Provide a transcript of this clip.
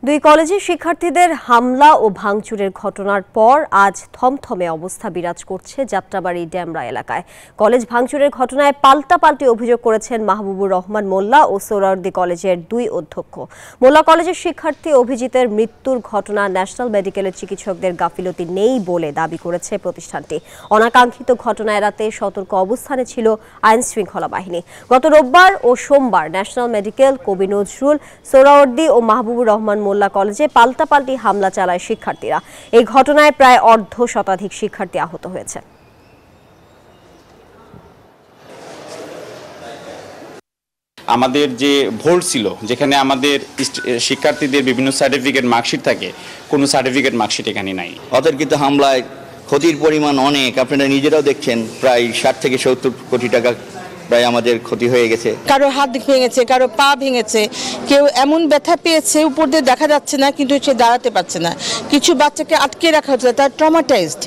দুই কলেজের শিক্ষার্থীদের হামলা ও ভাঙচুরের ঘটনার পর আজ থমথমে অবস্থা বিরাজ করছে যাত্রাবাড়ি ড্যামরা এলাকায়। কলেজ ভাঙচুরের ঘটনায় পাল্টাপাল্টি অভিযোগ করেছেন মাহবুবুর রহমান মোল্লা ও সোহরাওয়ার্দী কলেজের দুই অধ্যক্ষ। মোল্লা কলেজের শিক্ষার্থী অভিজিতের মৃত্যুর ঘটনা ন্যাশনাল মেডিকেলের চিকিৎসকদের গাফিলতি নেই বলে দাবি করেছে প্রতিষ্ঠানটি। অনাকাঙ্ক্ষিত ঘটনা এড়াতে সতর্ক অবস্থানে ছিল আইনশৃঙ্খলা বাহিনী। গত রোববার ও সোমবার ন্যাশনাল মেডিকেল, কবি নজরুল, সোহরাওয়ার্দী ও মাহবুবুর রহমান মোল্লা কলেজে পাল্টাপাল্টি হামলা চালায় শিক্ষার্থীরা। এই ঘটনায় প্রায় অর্ধশতাধিক শিক্ষার্থী আহত হয়েছে। আমাদের যে ভোল্ট ছিল, যেখানে আমাদের শিক্ষার্থীদের বিভিন্ন সার্টিফিকেট মার্কশিট থাকে, কোনো সার্টিফিকেট মার্কশিট এখানে নাই। অতর্কিত হামলায় ক্ষতির পরিমাণ অনেক, আপনারা নিজেরাও দেখছেন, প্রায় 60 থেকে 70 কোটি টাকা প্রায় আমাদের ক্ষতি হয়ে গেছে। কারো হাত ভেঙেছে, কারো পা ভেঙেছে, কেউ এমন ব্যথা পেয়েছে উপর দিয়ে দেখা যাচ্ছে না, কিন্তু সে দাঁড়াতে পারছে না। কিছু বাচ্চাকে আটকে রাখা হচ্ছে, তার ট্রমাটাইজড।